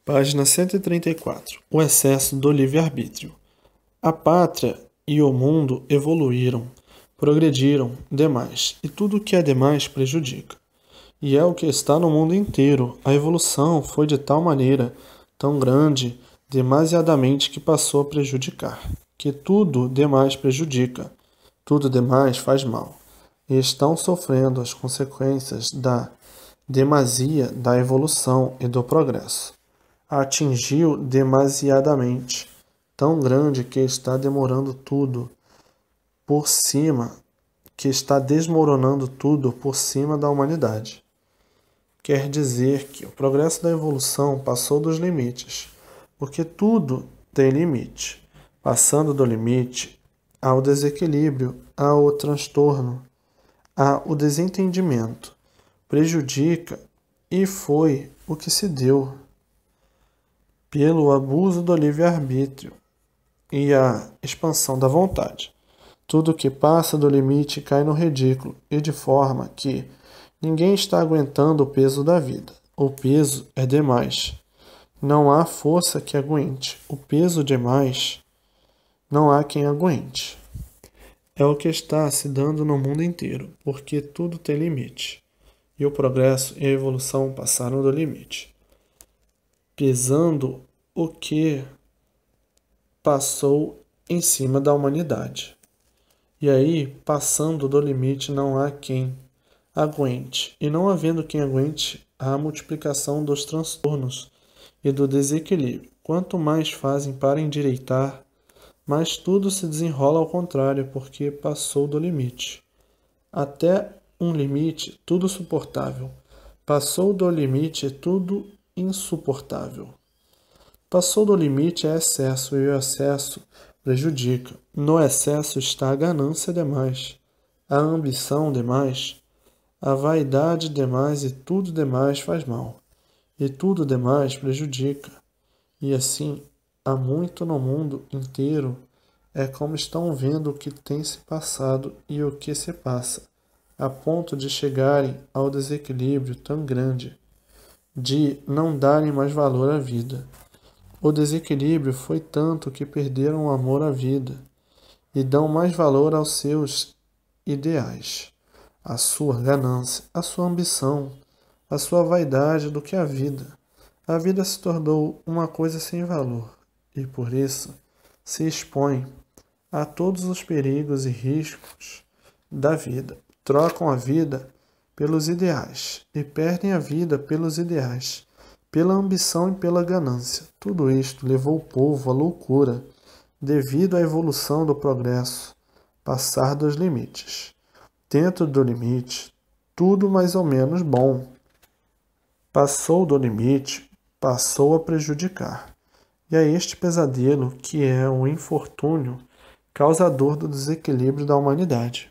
Página 134. O excesso do livre-arbítrio. A pátria e o mundo evoluíram, progrediram demais, e tudo o que é demais prejudica. E é o que está no mundo inteiro. A evolução foi de tal maneira, tão grande, demasiadamente que passou a prejudicar. Que tudo demais prejudica, tudo demais faz mal. E estão sofrendo as consequências da demasia da evolução e do progresso. Atingiu demasiadamente, tão grande que está demorando tudo por cima, que está desmoronando tudo por cima da humanidade. Quer dizer que o progresso da evolução passou dos limites, porque tudo tem limite. Passando do limite, há o desequilíbrio, há o transtorno, há o desentendimento. Prejudica, e foi o que se deu pelo abuso do livre-arbítrio e a expansão da vontade. Tudo que passa do limite cai no ridículo, e de forma que ninguém está aguentando o peso da vida. O peso é demais. Não há força que aguente. O peso demais, não há quem aguente. É o que está se dando no mundo inteiro, porque tudo tem limite. E o progresso e a evolução passaram do limite, pesando o que passou em cima da humanidade. E aí, passando do limite, não há quem aguente. E não havendo quem aguente, há a multiplicação dos transtornos e do desequilíbrio. Quanto mais fazem para endireitar, mais tudo se desenrola ao contrário, porque passou do limite. Até um limite, tudo suportável. Passou do limite, tudo insuportável. Passou do limite é excesso, e o excesso prejudica. No excesso está a ganância demais, a ambição demais, a vaidade demais, e tudo demais faz mal. E tudo demais prejudica. E assim, há muito no mundo inteiro. É como estão vendo o que tem se passado e o que se passa, a ponto de chegarem ao desequilíbrio tão grande, de não darem mais valor à vida. O desequilíbrio foi tanto que perderam o amor à vida e dão mais valor aos seus ideais, à sua ganância, à sua ambição, à sua vaidade do que à vida. A vida se tornou uma coisa sem valor e, por isso, se expõe a todos os perigos e riscos da vida. Trocam a vida pelos ideais e perdem a vida pelos ideais, pela ambição e pela ganância. Tudo isto levou o povo à loucura, devido à evolução do progresso, passar dos limites. Dentro do limite, tudo mais ou menos bom. Passou do limite, passou a prejudicar. E é este pesadelo que é o infortúnio causador do desequilíbrio da humanidade.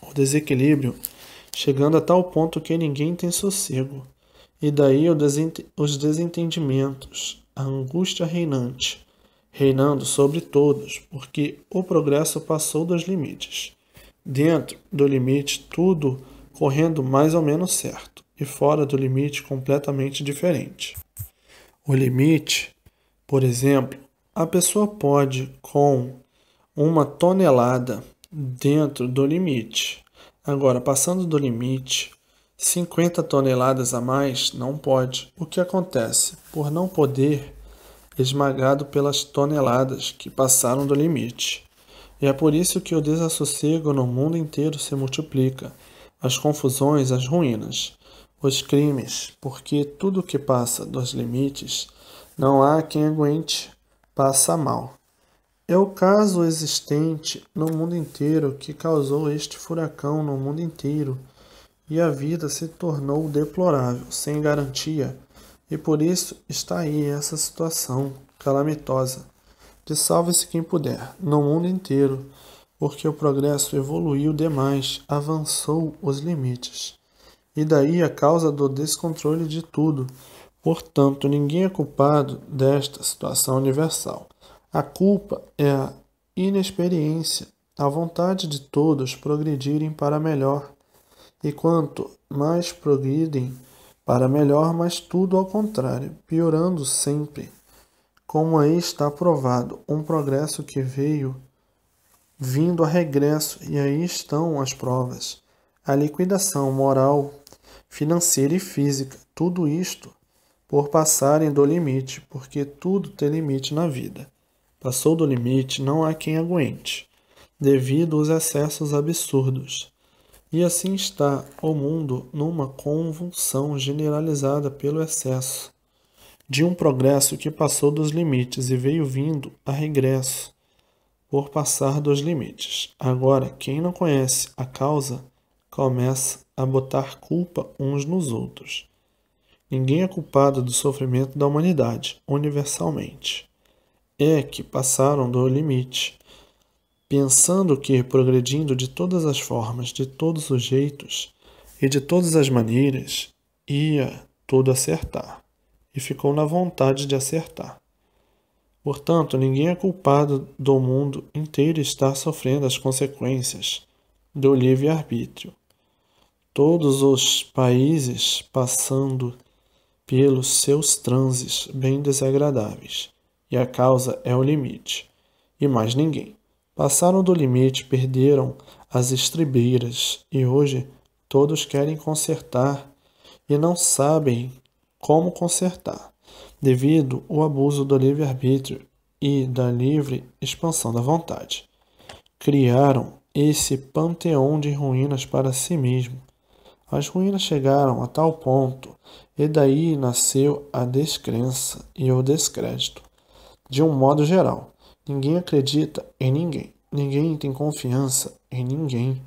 O desequilíbrio chegando a tal ponto que ninguém tem sossego. E daí os desentendimentos, a angústia reinante, reinando sobre todos, porque o progresso passou dos limites. Dentro do limite, tudo correndo mais ou menos certo, e fora do limite, completamente diferente. O limite, por exemplo, a pessoa pode, com 1 tonelada dentro do limite. Agora, passando do limite, 50 toneladas a mais não pode. O que acontece? Por não poder, esmagado pelas toneladas que passaram do limite. E é por isso que o desassossego no mundo inteiro se multiplica, as confusões, as ruínas, os crimes, porque tudo que passa dos limites, não há quem aguente, passa mal. É o caso existente no mundo inteiro que causou este furacão no mundo inteiro, e a vida se tornou deplorável, sem garantia, e por isso está aí essa situação calamitosa de salve-se quem puder, no mundo inteiro, porque o progresso evoluiu demais, avançou os limites. E daí a causa do descontrole de tudo. Portanto, ninguém é culpado desta situação universal. A culpa é a inexperiência, a vontade de todos progredirem para melhor. E quanto mais progridem, para melhor, mas tudo ao contrário, piorando sempre. Como aí está provado, um progresso que veio vindo a regresso, e aí estão as provas. A liquidação moral, financeira e física, tudo isto por passarem do limite, porque tudo tem limite na vida. Passou do limite, não há quem aguente, devido aos excessos absurdos. E assim está o mundo numa convulsão generalizada pelo excesso de um progresso que passou dos limites e veio vindo a regresso por passar dos limites. Agora, quem não conhece a causa começa a botar culpa uns nos outros. Ninguém é culpado do sofrimento da humanidade, universalmente. É que passaram do limite, pensando que, progredindo de todas as formas, de todos os jeitos e de todas as maneiras, ia tudo acertar. E ficou na vontade de acertar. Portanto, ninguém é culpado do mundo inteiro estar sofrendo as consequências do livre-arbítrio. Todos os países passando pelos seus transes bem desagradáveis, e a causa é o limite, e mais ninguém. Passaram do limite, perderam as estribeiras, e hoje todos querem consertar e não sabem como consertar, devido ao abuso do livre-arbítrio e da livre expansão da vontade. Criaram esse panteão de ruínas para si mesmo. As ruínas chegaram a tal ponto, e daí nasceu a descrença e o descrédito. De um modo geral, ninguém acredita em ninguém, ninguém tem confiança em ninguém.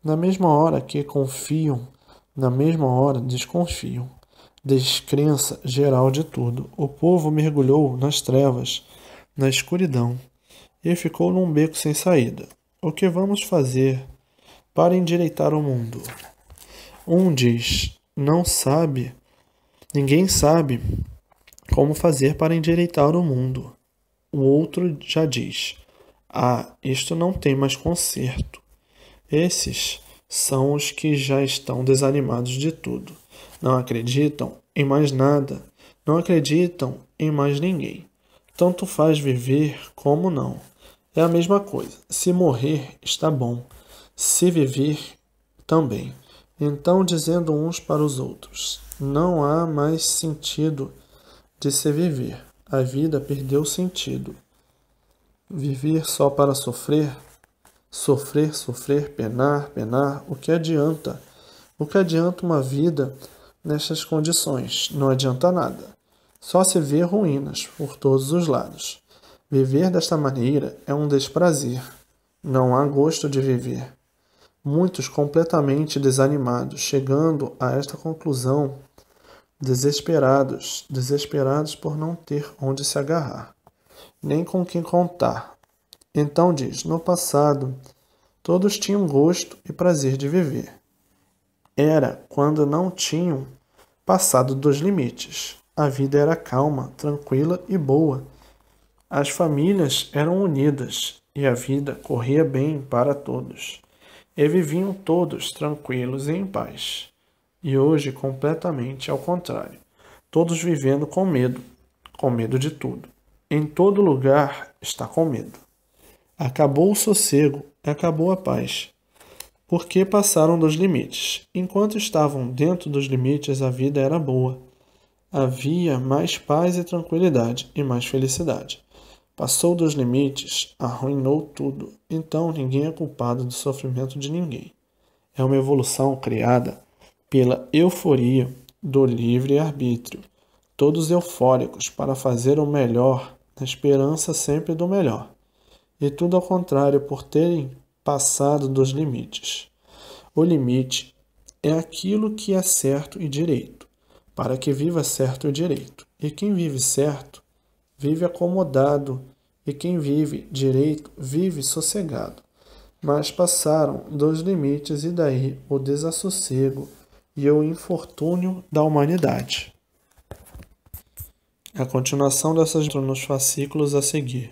Na mesma hora que confiam, na mesma hora desconfiam. Descrença geral de tudo. O povo mergulhou nas trevas, na escuridão, e ficou num beco sem saída. O que vamos fazer para endireitar o mundo? Um diz, não sabe, ninguém sabe como fazer para endireitar o mundo. O outro já diz, isto não tem mais conserto. Esses são os que já estão desanimados de tudo. Não acreditam em mais nada, não acreditam em mais ninguém. Tanto faz viver como não. É a mesma coisa. Se morrer, está bom. Se viver, também. Então, dizendo uns para os outros, não há mais sentido de se viver. A vida perdeu sentido. Viver só para sofrer, sofrer, penar, o que adianta? O que adianta uma vida nestas condições? Não adianta nada. Só se vê ruínas por todos os lados. Viver desta maneira é um desprazer. Não há gosto de viver. Muitos completamente desanimados, chegando a esta conclusão, desesperados por não ter onde se agarrar, nem com quem contar. Então diz, no passado, todos tinham gosto e prazer de viver. Era quando não tinham passado dos limites. A vida era calma, tranquila e boa. As famílias eram unidas e a vida corria bem para todos. E viviam todos tranquilos e em paz. E hoje, completamente ao contrário. Todos vivendo com medo de tudo. Em todo lugar está com medo. Acabou o sossego, acabou a paz. Porque passaram dos limites. Enquanto estavam dentro dos limites, a vida era boa. Havia mais paz e tranquilidade e mais felicidade. Passou dos limites, arruinou tudo. Então ninguém é culpado do sofrimento de ninguém. É uma evolução criada pela euforia do livre-arbítrio. Todos eufóricos para fazer o melhor, na esperança sempre do melhor. E tudo ao contrário por terem passado dos limites. O limite é aquilo que é certo e direito, para que viva certo e direito. E quem vive certo, vive acomodado, e quem vive direito, vive sossegado. Mas passaram dos limites e daí o desassossego e o infortúnio da humanidade. A continuação dessas nos fascículos a seguir.